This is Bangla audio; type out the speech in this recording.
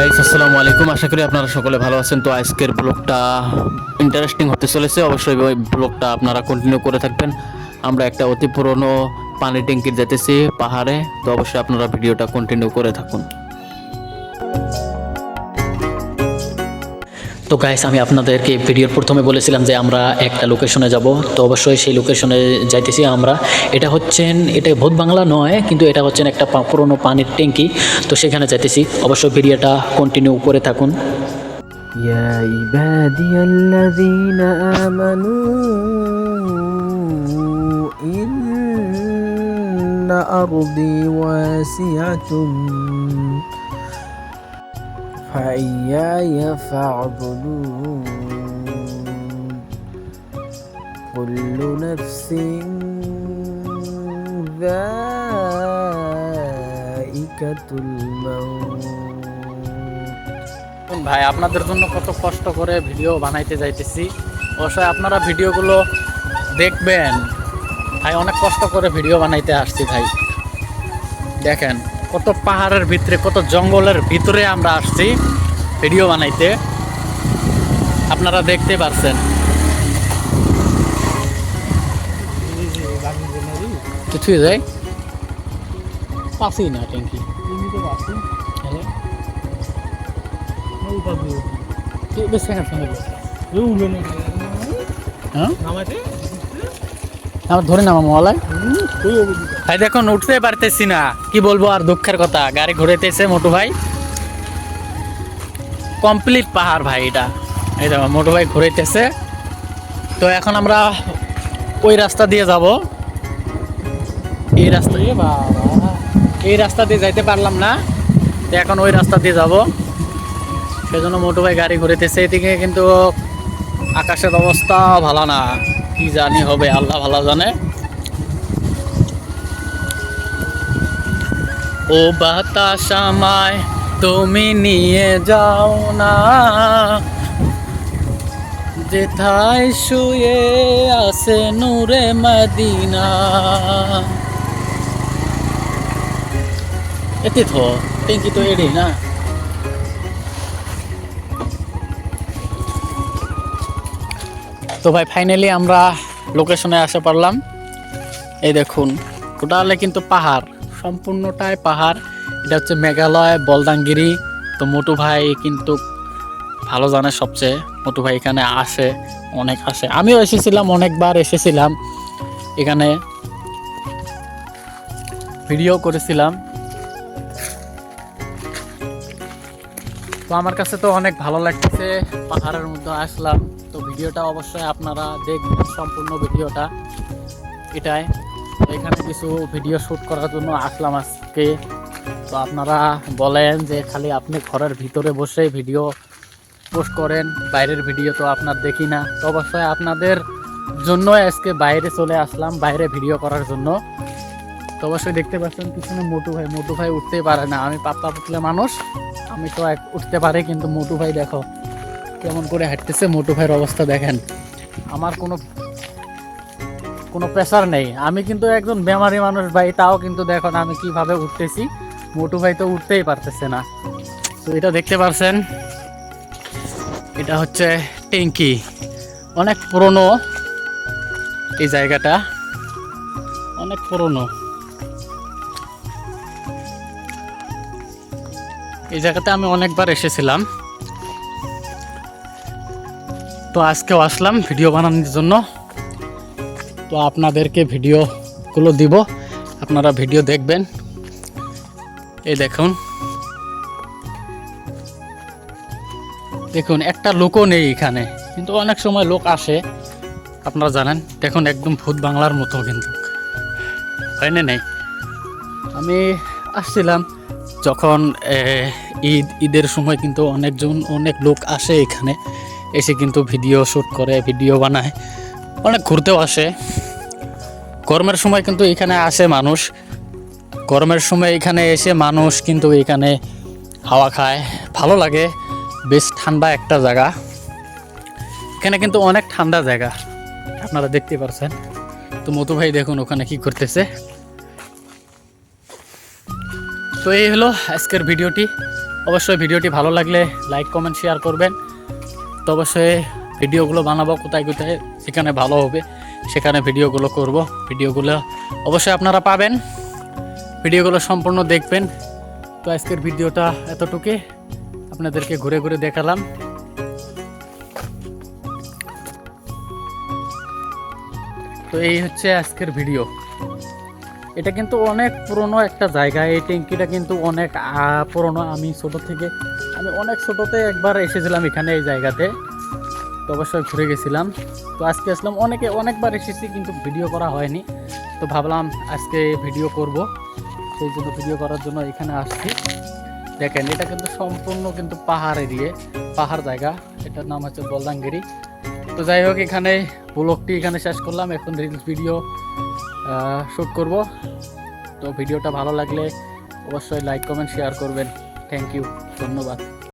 গাইস আসসালামু আলাইকুম, আশা করি আপনারা সকলে ভালো আছেন। তো আজকের ব্লগটা ইন্টারেস্টিং হতে চলেছে, অবশ্যই ওই ব্লগটা আপনারা কন্টিনিউ করে থাকবেন। আমরা একটা অতি পুরনো পানি ট্যাঙ্কির যেতেছি পাহাড়ে, তো অবশ্যই আপনারা ভিডিওটা কন্টিনিউ করে থাকুন। তো গাইস, আমি আপনাদেরকে ভিডিওর প্রথমে বলেছিলাম যে আমরা একটা লোকেশনে যাব, তো অবশ্যই সেই লোকেশনে যাইতেছি আমরা। এটা ভূত বাংলা নয়, কিন্তু এটা হচ্ছেন একটা পুরনো পানির ট্যাঙ্কি। তো সেখানে যাইতেছি, অবশ্যই ভিডিওটা কন্টিনিউ করে থাকুন। ইয়া ইবাদিয়াল্লাযীনা আমানু ইন্না আরদি ওয়াসিআতুন فإياي فاعبدون كل نفس ذائقة الموت। ভাই, আপনাদের জন্য কত কষ্ট করে ভিডিও বানাইতে যাইতেছি, অবশ্যই আপনারা ভিডিওগুলো দেখবেন। ভাই, অনেক কষ্ট করে ভিডিও বানাইতে আসছি ভাই। দেখেন কত পাহাড়ের ভিতরে, কত জঙ্গলের ভিতরে আমরা আসছি ভিডিও বানাইতে, আপনারা দেখতে পারছেন। কিছুই যায় পাসি না ট্যাঙ্কি ধরে নামা মহলায়। ভাই দেখুন, উঠতে পারতেছি না, কি বলবো আর, দুঃখের কথা। গাড়ি ঘুরেতেছে মোটু ভাই, কমপ্লিট পাহাড় ভাই এটা। এই দেখো মোটু ভাই ঘুরেতেছে। তো এখন আমরা ওই রাস্তা দিয়ে যাব। এই রাস্তা দিয়ে যাইতে পারলাম না, তো এখন ওই রাস্তা দিয়ে যাব। সেজন্য মোটু ভাই গাড়ি ঘুরেতেছে। এদিকে কিন্তু আকাশের অবস্থা ভালো না, কি জানি হবে, আল্লাহ ভালো জানে। ও বাতাস আমায় তুমি নিয়ে যাও না, যেথায় শুয়ে আছে নূরে মদিনা। এতে তো ট্যাঙ্কি তো এড়ি না। তো ভাই ফাইনালি আমরা লোকেশনে আসতে পারলাম। এই দেখুন, টোটালে কিন্তু পাহাড়, সম্পূর্ণটাই পাহাড়। এটা হচ্ছে মেঘালয় বলদাঙ্গিরি। তো মোটু ভাই কিন্তু ভালো জানে সবচেয়ে। মোটু ভাই এখানে আসে, অনেক আসে। আমিও এসেছিলাম, অনেকবার এসেছিলাম এখানে, ভিডিও করেছিলাম। তো আমার কাছে তো অনেক ভালো লাগতেছে, পাহাড়ের মধ্যে আসলাম। তো ভিডিওটা অবশ্যই আপনারা দেখবেন, সম্পূর্ণ ভিডিওটা এটাই। এখানে কিছু ভিডিও শ্যুট করার জন্য আসলাম আজকে। তো আপনারা বলেন যে খালি আপনি ঘরের ভিতরে বসে ভিডিও পোস্ট করেন, বাইরের ভিডিও তো আপনার দেখি না। তো অবশ্যই আপনাদের জন্য আজকে বাইরে চলে আসলাম, বাইরে ভিডিও করার জন্য। তো অবশ্যই দেখতে পাচ্ছেন পিছনে মোটু ভাই উঠতেই পারে না। আমি পাতলা পাতলা মানুষ, আমি তো উঠতে পারি, কিন্তু মোটু ভাই দেখো কেমন করে হাঁটতেছে। মোটু ভাইয়ের অবস্থা দেখেন। আমার কোনো প্রেশার নেই, আমি কিন্তু একজন বেমারি মানুষ ভাই, তাও কিন্তু দেখুন আমি কিভাবে উঠতেছি। মোটু ভাই তো উঠতেই পারতেছে না। তো এটা দেখতে পারছেন, এটা হচ্ছে ট্যাঙ্কি, অনেক পুরনো। এই জায়গাটা অনেক পুরনো। এই জায়গাতে আমি অনেকবার এসেছিলাম, তো আজকেও আসলাম ভিডিও বানানোর জন্য। তো আপনাদেরকে ভিডিওগুলো দিব, আপনারা ভিডিও দেখবেন। এই দেখুন একটা লোকও নেই এখানে, কিন্তু অনেক সময় লোক আসে, আপনারা জানেন। দেখুন একদম ভূত বাংলার মতো, কিন্তু হয় না নেই। আমি আসছিলাম যখন ঈদের সময়, কিন্তু অনেক লোক আসে এখানে, এসে কিন্তু ভিডিও শ্যুট করে, ভিডিও বানায়, অনেক ঘুরতেও আসে। গরমের সময় কিন্তু এখানে আসে মানুষ, গরমের সময় এখানে এসে মানুষ কিন্তু এখানে হাওয়া খায়, ভালো লাগে। বেশ ঠান্ডা একটা জায়গা, এখানে কিন্তু অনেক ঠান্ডা জায়গা, আপনারা দেখতে পাচ্ছেন। তো মধু ভাই দেখুন ওখানে কি করতেছে। তো এই হলো আজকের ভিডিওটি। অবশ্যই ভিডিওটি ভালো লাগলে লাইক কমেন্ট শেয়ার করবেন। তো অবশ্যই ভিডিওগুলো বানাবো কোথায় কোথায় যেখানে ভালো হবে সেখানে ভিডিওগুলো করব। ভিডিওগুলো অবশ্যই আপনারা পাবেন, ভিডিওগুলো সম্পূর্ণ দেখবেন। তো আজকের ভিডিওটা এতটুকুই, আপনাদেরকে ঘুরে ঘুরে দেখালাম। তো এই হচ্ছে আজকের ভিডিও। এটা কিন্তু অনেক পুরনো একটা জায়গা, এই ট্যাঙ্কিটা কিন্তু অনেক পুরনো। আমি অনেক ছোটোতে একবার এসেছিলাম এখানে এই জায়গাতে, তো অবশ্যই ঘুরে গেছিলাম। তো আজকে আসলাম, অনেকবার এসেছি কিন্তু ভিডিও করা হয়নি, তো ভাবলাম আজকে ভিডিও করব, সেই জন্য ভিডিও করার জন্য এখানে আসছি। দেখেন এটা কিন্তু সম্পূর্ণ কিন্তু পাহাড় জায়গা, এটার নাম হচ্ছে বলদাঙ্গিরি। তো যাই হোক, এখানে ব্লগটি এখানে শেষ করলাম, এখন রিলস ভিডিও শ্যুট করব। তো ভিডিওটা ভালো লাগলে অবশ্যই লাইক কমেন্ট শেয়ার করবেন। থ্যাংক ইউ, ধন্যবাদ।